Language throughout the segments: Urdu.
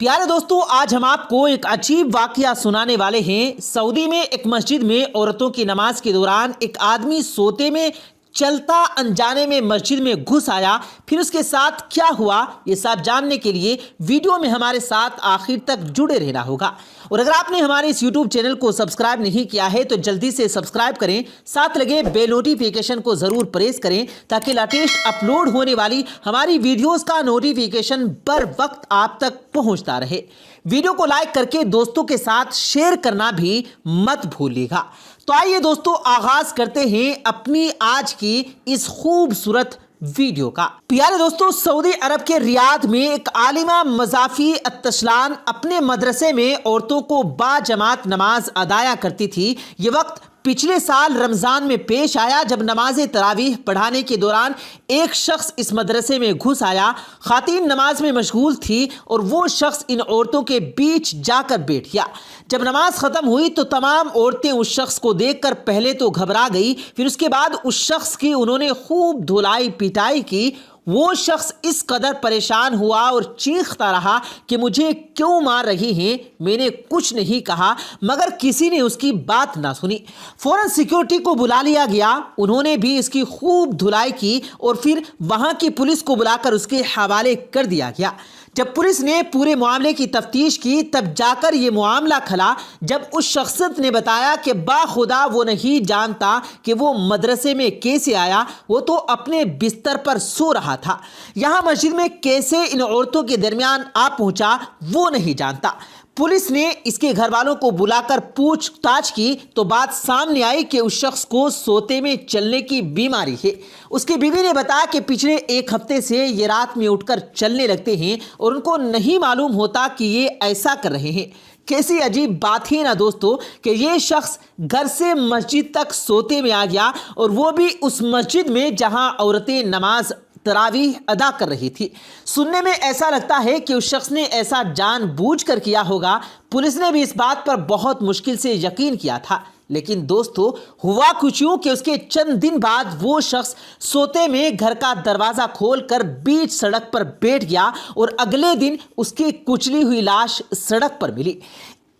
پیارے دوستو، آج ہم آپ کو ایک عجیب واقعہ سنانے والے ہیں۔ سعودی میں ایک مسجد میں عورتوں کی نماز کے دوران ایک آدمی سوتے میں چلتا انجانے میں مسجد میں گھس آیا۔ پھر اس کے ساتھ کیا ہوا، یہ سب جاننے کے لیے ویڈیو میں ہمارے ساتھ آخر تک جڑے رہنا ہوگا۔ اور اگر آپ نے ہمارے اس یوٹیوب چینل کو سبسکرائب نہیں کیا ہے تو جلدی سے سبسکرائب کریں، ساتھ لگے بیل نوٹیفیکیشن کو ضرور پریس کریں تاکہ لیٹسٹ اپلوڈ ہونے والی ہماری ویڈیوز کا نوٹیفیکیشن بر وقت آپ تک پہنچتا رہے۔ ویڈیو کو لائک کر کے دوستوں کے ساتھ شیئر کرنا بھی مت بھولیے گا۔ تو آئیے دوستو، آغاز کرتے ہیں اپنی آج کی اس خوبصورت ویڈیو کا۔ پیارے دوستو، سعودی عرب کے ریاض میں ایک عالمہ مضافی التشلان اپنے مدرسے میں عورتوں کو با جماعت نماز ادایا کرتی تھی۔ یہ وقت پچھلے سال رمضان میں پیش آیا جب نماز تراویح پڑھانے کے دوران ایک شخص اس مدرسے میں گھس آیا۔ خواتین نماز میں مشغول تھی اور وہ شخص ان عورتوں کے بیچ جا کر بیٹھ گیا۔ جب نماز ختم ہوئی تو تمام عورتیں اس شخص کو دیکھ کر پہلے تو گھبرا گئی، پھر اس کے بعد اس شخص کی انہوں نے خوب دھلائی پٹائی کی۔ وہ شخص اس قدر پریشان ہوا اور چیختا رہا کہ مجھے کیوں مار رہی ہیں؟ میں نے کچھ نہیں کہا، مگر کسی نے اس کی بات نہ سنی۔ فوراً سیکیورٹی کو بلا لیا گیا، انہوں نے بھی اس کی خوب دھلائی کی اور پھر وہاں کی پولیس کو بلا کر اس کے حوالے کر دیا گیا۔ جب پولیس نے پورے معاملے کی تفتیش کی تب جا کر یہ معاملہ کھلا جب اس شخصیت نے بتایا کہ باخدا وہ نہیں جانتا کہ وہ مدرسے میں کیسے آیا، وہ تو اپنے بستر پر سو رہا تھا۔ یہاں مسجد میں کیسے ان عورتوں کے درمیان آ پہنچا وہ نہیں جانتا۔ پولیس نے اس کے گھر والوں کو بلا کر پوچھ تاچھ کی تو بات سامنے آئی کہ اس شخص کو سوتے میں چلنے کی بیماری ہے۔ اس کی بیوی نے بتایا کہ پچھلے ایک ہفتے سے یہ رات میں اٹھ کر چلنے لگتے ہیں اور ان کو نہیں معلوم ہوتا کہ یہ ایسا کر رہے ہیں۔ کیسی عجیب بات ہے نا دوستو کہ یہ شخص گھر سے مسجد تک سوتے میں آ گیا، اور وہ بھی اس مسجد میں جہاں عورتیں نماز تراویح ادا کر رہی تھی۔ سننے میں ایسا لگتا ہے کہ اس شخص نے ایسا جان بوجھ کر کیا ہوگا۔ پولیس نے بھی اس بات پر بہت مشکل سے یقین کیا تھا، لیکن دوستو ہوا کچھ یوں کہ اس کے چند دن بعد وہ شخص سوتے میں گھر کا دروازہ کھول کر بیچ سڑک پر بیٹھ گیا اور اگلے دن اس کی کچلی ہوئی لاش سڑک پر ملی۔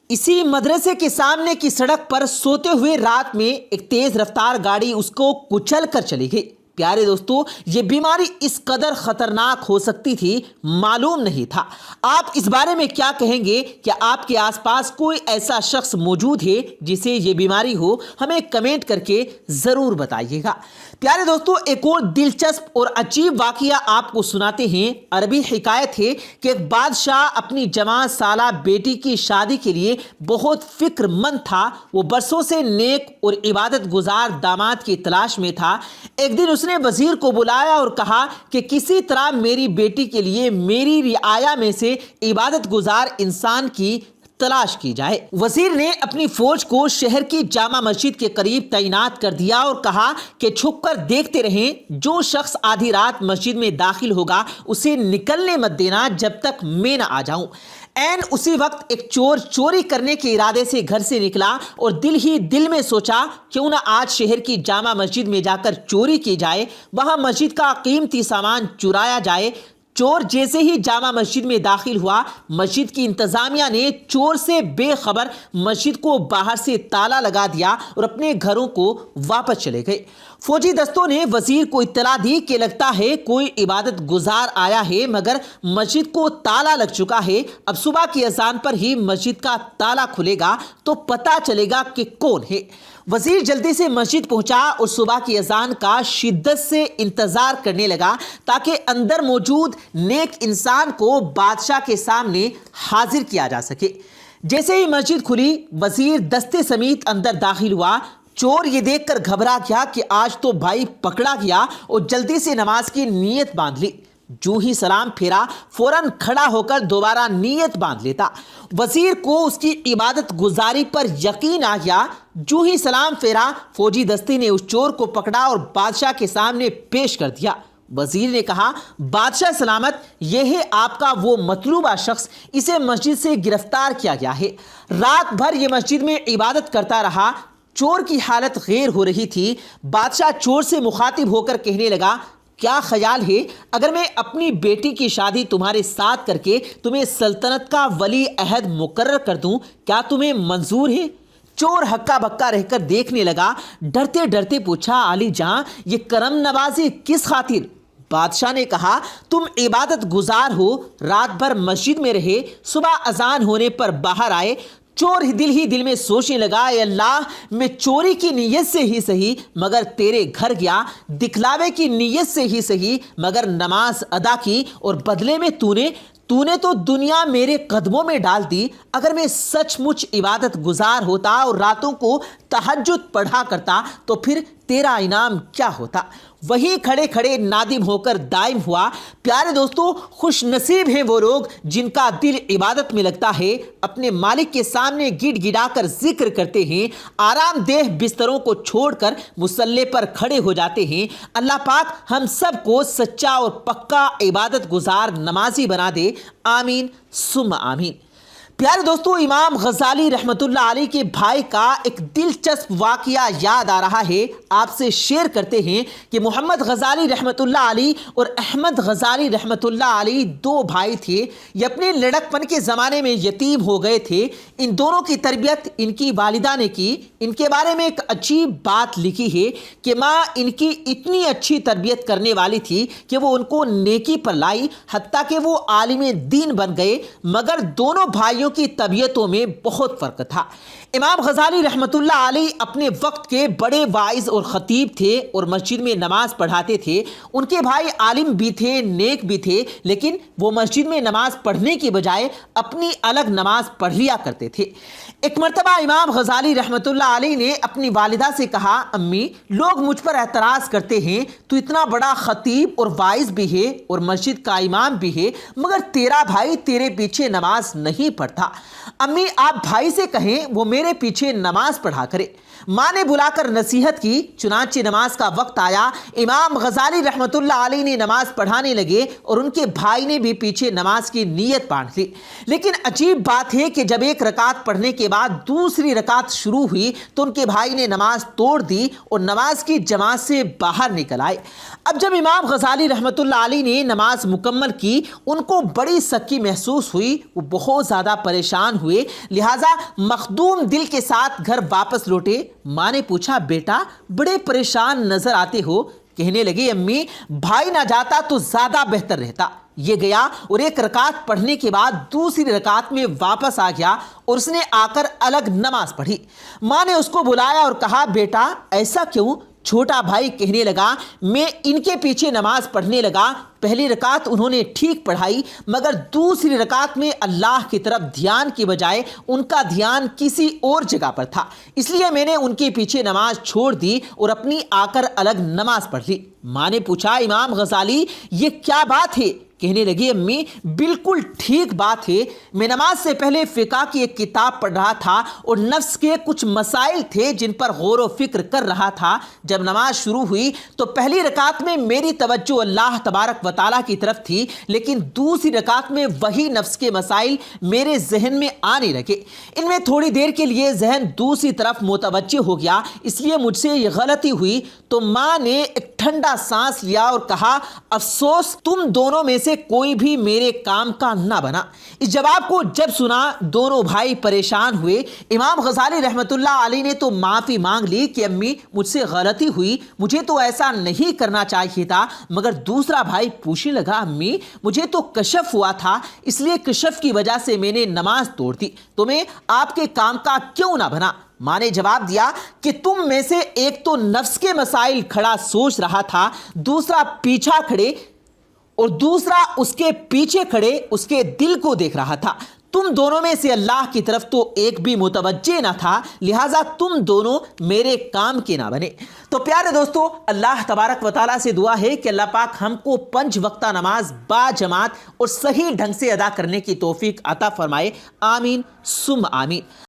اسی مدرسے کے سامنے کی سڑک پر سوتے ہوئے رات میں ایک تیز رفتار گاڑی اس کو کچل کر چلی گئی۔ پیارے دوستو، یہ بیماری اس قدر خطرناک ہو سکتی تھی معلوم نہیں تھا۔ آپ اس بارے میں کیا کہیں گے؟ کیا آپ کے آس پاس کوئی ایسا شخص موجود ہے جسے یہ بیماری ہو؟ ہمیں کمنٹ کر کے ضرور بتائیے گا۔ پیارے دوستو، ایک اور دلچسپ اور عجیب واقعہ آپ کو سناتے ہیں۔ عربی حکایت ہے کہ ایک بادشاہ اپنی جوان سالہ بیٹی کی شادی کے لیے بہت فکر مند تھا۔ وہ برسوں سے نیک اور عبادت گزار داماد کی تلاش میں تھا۔ ایک دن اس نے وزیر کو بلایا اور کہا کہ کسی طرح میری بیٹی کے لیے میری رعایا میں سے عبادت گزار انسان کی تلاش کی جائے۔ وزیر نے اپنی فوج کو شہر کی جامع مسجد کے قریب تعینات کر دیا اور کہا کہ چھپ کر دیکھتے رہیں، جو شخص آدھی رات مسجد میں داخل ہوگا اسے نکلنے مت دینا جب تک میں نہ آ جاؤں۔ عین اسی وقت ایک چور چوری کرنے کے ارادے سے گھر سے نکلا اور دل ہی دل میں سوچا کیوں نہ آج شہر کی جامع مسجد میں جا کر چوری کی جائے، وہاں مسجد کا قیمتی سامان چرایا جائے۔ چور جیسے ہی جامع مسجد میں داخل ہوا، مسجد کی انتظامیہ نے چور سے بے خبر مسجد کو باہر سے تالا لگا دیا اور اپنے گھروں کو واپس چلے گئے۔ فوجی دستوں نے وزیر کو اطلاع دی کہ لگتا ہے کوئی عبادت گزار آیا ہے، مگر مسجد کو تالا لگ چکا ہے۔ اب صبح کی اذان پر ہی مسجد کا تالا کھلے گا تو پتہ چلے گا کہ کون ہے۔ وزیر جلدی سے مسجد پہنچا اور صبح کی اذان کا شدت سے انتظار کرنے لگا تاکہ اندر موجود نیک انسان کو بادشاہ کے سامنے حاضر کیا جا سکے۔ جیسے ہی مسجد کھلی، وزیر دستے سمیت اندر داخل ہوا۔ چور یہ دیکھ کر گھبرا گیا کہ آج تو بھائی پکڑا گیا اور جلدی سے نماز کی نیت باندھ لی۔ جو ہی سلام پھیرا فوراً کھڑا ہو کر دوبارہ نیت باندھ لیتا۔ وزیر کو اس کی عبادت گزاری پر یقین آ گیا۔ جو ہی سلام پھیرا فوجی دستے نے اس چور کو پکڑا اور بادشاہ کے سامنے پیش کر دیا۔ وزیر نے کہا، بادشاہ سلامت، یہ ہے آپ کا وہ مطلوبہ شخص، اسے مسجد سے گرفتار کیا گیا ہے۔ رات بھر یہ مسجد میں عبادت کرتا رہا۔ چور کی حالت غیر ہو رہی تھی۔ بادشاہ چور سے مخاطب ہو کر کہنے لگا، کیا خیال ہے اگر میں اپنی بیٹی کی شادی تمہارے ساتھ کر کے تمہیں سلطنت کا ولی عہد مقرر کر دوں؟ کیا تمہیں منظور ہے؟ چور ہکا بکا رہ کر دیکھنے لگا، ڈرتے ڈرتے پوچھا، علی جاں یہ کرم نوازی کس خاطر؟ بادشاہ نے کہا، تم عبادت گزار ہو، رات بھر مسجد میں رہے، صبح اذان ہونے پر باہر آئے۔ چور ہی دل میں سوچنے لگا، اے اللہ، میں چوری کی نیت سے ہی صحیح مگر تیرے گھر گیا، دکھلاوے کی نیت سے ہی صحیح مگر نماز ادا کی، اور بدلے میں تو نے تو دنیا میرے قدموں میں ڈال دی۔ اگر میں سچ مچ عبادت گزار ہوتا اور راتوں کو تہجد پڑھا کرتا تو پھر تیرا انعام کیا ہوتا؟ وہی کھڑے کھڑے نادم ہو کر دائم ہوا۔ پیارے دوستو، خوش نصیب ہیں وہ لوگ جن کا دل عبادت میں لگتا ہے، اپنے مالک کے سامنے گڑ گڑا کر ذکر کرتے ہیں، آرام دہ بستروں کو چھوڑ کر مصلی پر کھڑے ہو جاتے ہیں۔ اللہ پاک ہم سب کو سچا اور پکا عبادت گزار نمازی بنا دے، آمین ثم آمین۔ پیارے دوستو، امام غزالی رحمۃ اللہ علیہ کے بھائی کا ایک دلچسپ واقعہ یاد آ رہا ہے، آپ سے شیئر کرتے ہیں کہ محمد غزالی رحمۃ اللہ علیہ اور احمد غزالی رحمۃ اللہ علیہ دو بھائی تھے۔ یہ اپنے لڑکپن کے زمانے میں یتیم ہو گئے تھے۔ ان دونوں کی تربیت ان کی والدہ نے کی۔ ان کے بارے میں ایک عجیب بات لکھی ہے کہ ماں ان کی اتنی اچھی تربیت کرنے والی تھی کہ وہ ان کو نیکی پر لائی، حتیٰ کہ وہ عالم دین بن گئے، مگر دونوں بھائیوں کی طبیعتوں میں بہت فرق تھا۔ امام غزالی رحمۃ اللہ علیہ اپنے وقت کے بڑے واعظ اور خطیب تھے اور مسجد میں نماز پڑھاتے تھے۔ ان کے بھائی عالم بھی تھے، نیک بھی تھے، لیکن وہ مسجد میں نماز پڑھنے کی بجائے اپنی الگ نماز پڑھ لیا کرتے تھے۔ ایک مرتبہ امام غزالی رحمۃ اللہ علیہ نے اپنی والدہ سے کہا، امی، لوگ مجھ پر اعتراض کرتے ہیں تو اتنا بڑا خطیب اور واعظ بھی ہے اور مسجد کا امام بھی ہے، مگر تیرا بھائی تیرے پیچھے نماز نہیں پڑھتا۔ امی، آپ بھائی سے کہیں وہ میرے پیچھے نماز پڑھا کرے۔ ماں نے بلا کر نصیحت کی، چنانچہ نماز کا وقت آیا۔ امام غزالی رحمۃ اللہ علیہ نے نماز پڑھانے لگے اور ان کے بھائی نے بھی پیچھے نماز کی نیت باندھ لی۔ لیکن عجیب بات ہے کہ جب ایک رکعت پڑھنے کے بعد دوسری رکعت شروع ہوئی تو ان کے بھائی نے نماز توڑ دی اور نماز کی جماعت سے باہر نکل آئے۔ اب جب امام غزالی رحمۃ اللہ علیہ نے نماز مکمل کی، ان کو بڑی سکی محسوس ہوئی، وہ بہت زیادہ پریشان ہوئے، لہٰذا مخدوم دل کے ساتھ گھر واپس لوٹے۔ ماں نے پوچھا، بیٹا بڑے پریشان نظر آتے ہو؟ کہنے لگے، امی، بھائی نہ جاتا تو زیادہ بہتر رہتا۔ یہ گیا اور ایک رکعت پڑھنے کے بعد دوسری رکعت میں واپس آ گیا اور اس نے آ کر الگ نماز پڑھی۔ ماں نے اس کو بلایا اور کہا، بیٹا ایسا کیوں؟ چھوٹا بھائی کہنے لگا، میں ان کے پیچھے نماز پڑھنے لگا، پہلی رکعت انہوں نے ٹھیک پڑھائی، مگر دوسری رکعت میں اللہ کی طرف دھیان کی بجائے ان کا دھیان کسی اور جگہ پر تھا، اس لیے میں نے ان کے پیچھے نماز چھوڑ دی اور اپنی آ کر الگ نماز پڑھ لی۔ ماں نے پوچھا، امام غزالی یہ کیا بات ہے؟ کہنے لگی، امی بالکل ٹھیک بات ہے، میں نماز سے پہلے فقہ کی ایک کتاب پڑھ رہا تھا اور نفس کے کچھ مسائل تھے جن پر غور و فکر کر رہا تھا۔ جب نماز شروع ہوئی تو پہلی رکعت میں میری توجہ اللہ تبارک و تعالیٰ کی طرف تھی، لیکن دوسری رکعت میں وہی نفس کے مسائل میرے ذہن میں آنے لگے۔ ان میں تھوڑی دیر کے لیے ذہن دوسری طرف متوجہ ہو گیا، اس لیے مجھ سے یہ غلطی ہوئی۔ تو ماں نے ایک ٹھنڈا سانس لیا اور کہا، افسوس تم دونوں میں سے کوئی بھی میرے کام کا نہ بنا۔ اس جواب کو جب سنا دونوں بھائی پریشان ہوئے۔ امام غزالی رحمۃ اللہ علیہ نے تو معافی مانگ لی کہ امی مجھ سے غلطی ہوئی، مجھے تو ایسا نہیں کرنا چاہیے تھا، مگر دوسرا بھائی پوچھنے لگا، امی مجھے تو کشف ہوا تھا، اس لیے کشف کی وجہ سے میں نے نماز توڑ دی، تمہیں آپ کے کام کا کیوں نہ بنا؟ ماں نے جواب دیا کہ تم میں سے ایک تو نفس کے مسائل کھڑا سوچ رہا تھا، دوسرا پیچھا کھڑے اور دوسرا اس کے پیچھے کھڑے اس کے دل کو دیکھ رہا تھا۔ تم دونوں میں سے اللہ کی طرف تو ایک بھی متوجہ نہ تھا، لہٰذا تم دونوں میرے کام کے نہ بنے۔ تو پیارے دوستو، اللہ تبارک و تعالیٰ سے دعا ہے کہ اللہ پاک ہم کو 5 وقتہ نماز با جماعت اور صحیح ڈھنگ سے ادا کرنے کی توفیق عطا فرمائے، آمین ثم آمین۔